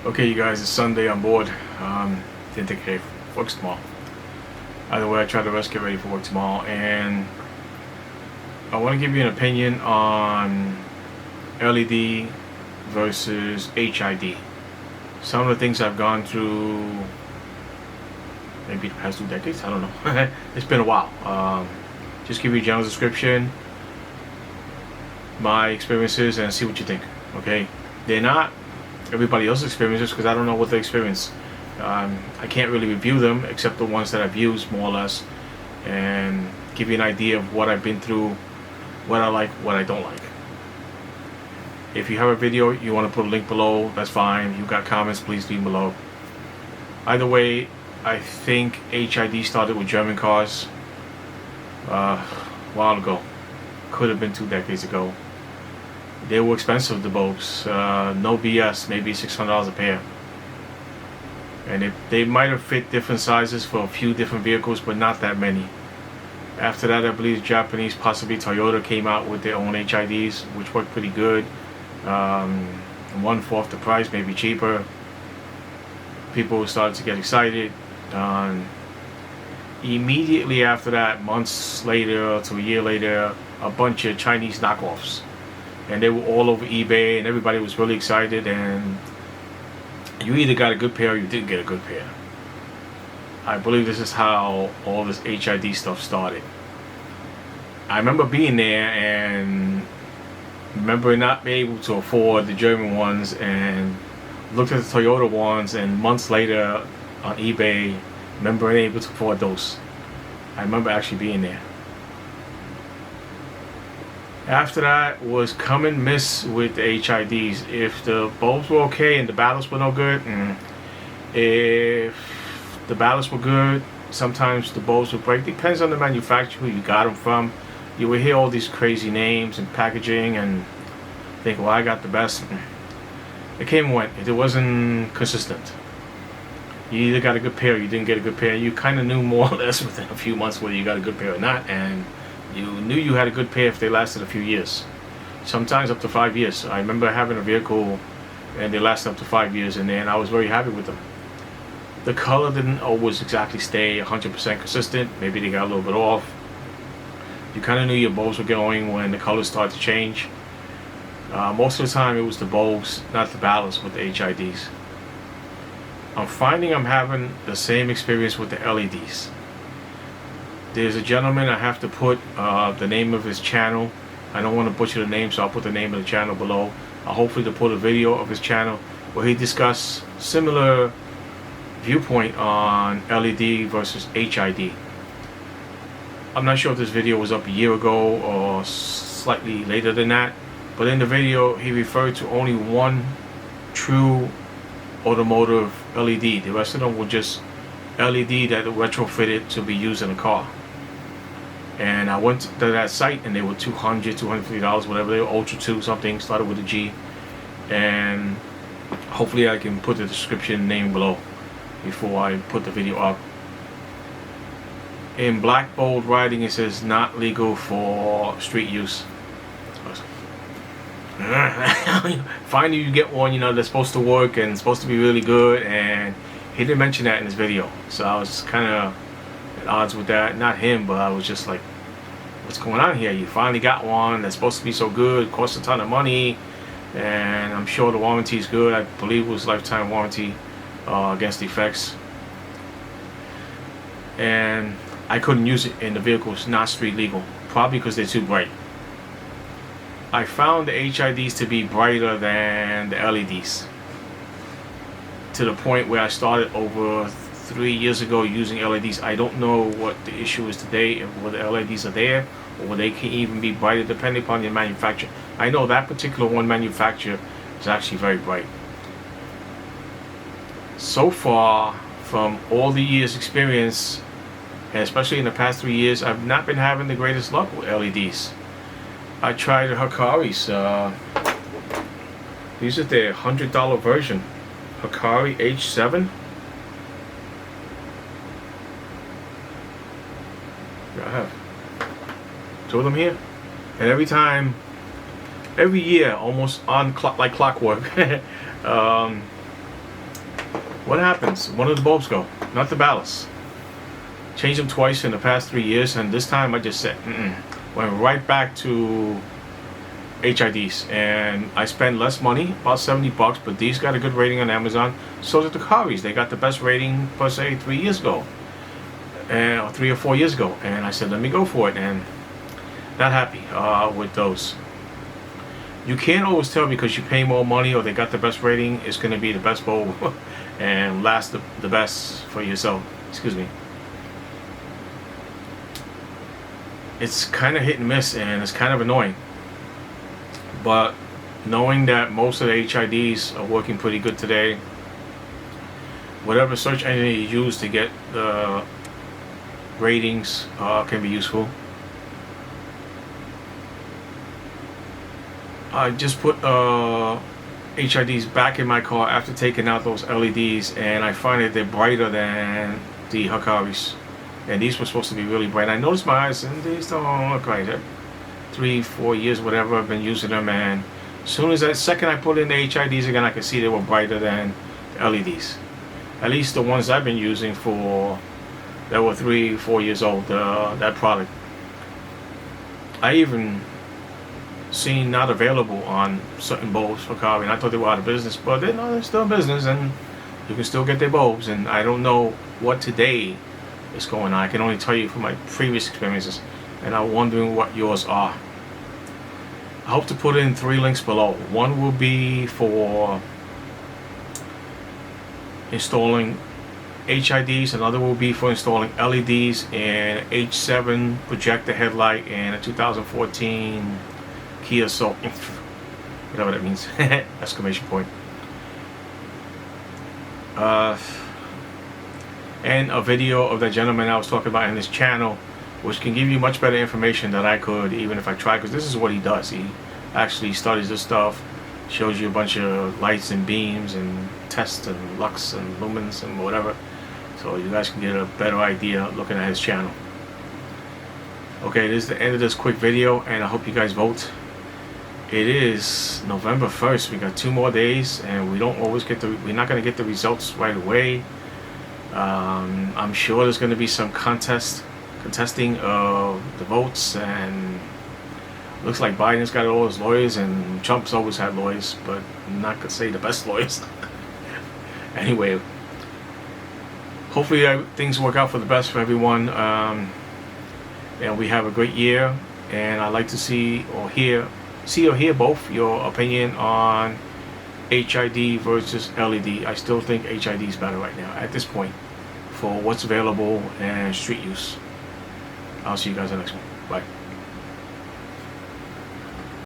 Okay, you guys, it's Sunday on board. Didn't take a day for work tomorrow. Either way, I try to rest, get ready for work tomorrow, and I want to give you an opinion on LED versus HID. Some of the things I've gone through, maybe the past 2 decades, I don't know. It's been a while. Just give you a general description, my experiences, and see what you think. Okay, they're not everybody else's experiences because I don't know what they experience. I can't really review them except the ones that I've used more or less, and give you an idea of what I've been through, what I like, what I don't like. If you have a video you want to put a link below, that's fine. If you've got comments, please leave below. Either way, I think HID started with German cars a while ago. Could have been 2 decades ago. They were expensive, the bulbs. No BS, maybe $600 a pair. And they might have fit different sizes for a few different vehicles, but not that many. After that, I believe Japanese, possibly Toyota, came out with their own HIDs, which worked pretty good. 1/4 the price, maybe cheaper. People started to get excited. Immediately after that, months later to a year later, a bunch of Chinese knockoffs. And they were all over eBay, and everybody was really excited, and you either got a good pair or you didn't get a good pair. I believe this is how all this HID stuff started. I remember being there and remember not being able to afford the German ones, and looked at the Toyota ones, and months later on eBay, remember being able to afford those. I remember actually being there. After that was come and miss with the HIDs. If the bulbs were okay and the ballasts were no good, if the ballasts were good, sometimes the bulbs would break. Depends on the manufacturer, who you got them from. You would hear all these crazy names and packaging and think, well, I got the best. It came and went. It wasn't consistent. You either got a good pair or you didn't get a good pair. You kind of knew more or less within a few months whether you got a good pair or not, and you knew you had a good pair if they lasted a few years. Sometimes up to 5 years. I remember having a vehicle and they lasted up to 5 years, and then I was very happy with them. The color didn't always exactly stay 100% consistent. Maybe they got a little bit off. You kind of knew your bulbs were going when the colors started to change. Most of the time it was the bulbs, not the ballast with the HIDs. I'm finding I'm having the same experience with the LEDs. There's a gentleman, I have to put the name of his channel. I don't want to butcher the name, so I'll put the name of the channel below. I'll hopefully to put a video of his channel where he discussed similar viewpoint on LED versus HID. I'm not sure if this video was up a year ago or slightly later than that, but in the video he referred to only one true automotive LED. The rest of them were just LED that retrofitted to be used in a car. And I went to that site and they were $200, $250, whatever. They were Ultra II something, started with a G. And hopefully I can put the description name below before I put the video up. In black bold writing it says not legal for street use. Finally you get one, you know, that's supposed to work and supposed to be really good, and he didn't mention that in his video, so I was kind of at odds with that. Not him, but I was just like, what's going on here? You finally got one that's supposed to be so good, costs a ton of money, and I'm sure the warranty is good. I believe it was lifetime warranty against defects, and I couldn't use it in the vehicle. It's not street legal, probably because they're too bright. I found the HIDs to be brighter than the LEDs, to the point where I started over 3 years ago using LEDs. I don't know what the issue is today, if whether LEDs are there or whether they can even be brighter depending upon the manufacturer. I know that particular one manufacturer is actually very bright. So far, from all the years experience, and especially in the past 3 years, I've not been having the greatest luck with LEDs. I tried the Hikaris. These are their $100 version. Hikari H7. I have two of them here, and every year, almost on like clockwork, What happens? One of the bulbs go, not the ballast. Changed them twice in the past 3 years, and this time I just said, went right back to HIDs, and I spent less money, about $70, but these got a good rating on Amazon. So did the Karis. They got the best rating per se 3 years ago, and 3 or 4 years ago. And I said, let me go for it, and not happy with those. You can't always tell because you pay more money or they got the best rating. It's going to be the best bulb and last the best for yourself. Excuse me. It's kind of hit and miss, and it's kind of annoying. But knowing that most of the HIDs are working pretty good today, whatever search engine you use to get the ratings can be useful. I just put HIDs back in my car after taking out those LEDs, and I find that they're brighter than the Hikaris. And these were supposed to be really bright. I noticed my eyes, and these don't look right. 3, 4 years, whatever, I've been using them, and as soon as that second I put in the HIDs again, I could see they were brighter than the LEDs. At least the ones I've been using for that were 3, 4 years old. That product. I even seen not available on certain bulbs for Kari, and I thought they were out of business, but they're still in business, and you can still get their bulbs. And I don't know what today is going on. I can only tell you from my previous experiences, and I'm wondering what yours are. I hope to put in 3 links below. One will be for installing HIDs, another will be for installing LEDs and H7 projector headlight and a 2014 Kia Soul, whatever that means, exclamation point. And a video of that gentleman I was talking about in this channel, which can give you much better information than I could even if I tried, because this is what he does. He actually studies this stuff, shows you a bunch of lights and beams and tests and lux and lumens and whatever, so you guys can get a better idea looking at his channel. Okay, this is the end of this quick video, and I hope you guys vote. It is November 1st. We got 2 more days, and we don't always get we're not going to get the results right away. I'm sure there's going to be some contesting of the votes, and looks like Biden's got all his lawyers, and Trump's always had lawyers, but I'm not going to say the best lawyers. Anyway, hopefully things work out for the best for everyone, and we have a great year. And I'd like to see or hear both your opinion on HID versus LED. I still think HID is better right now at this point for what's available and street use. I'll see you guys in the next one. Bye.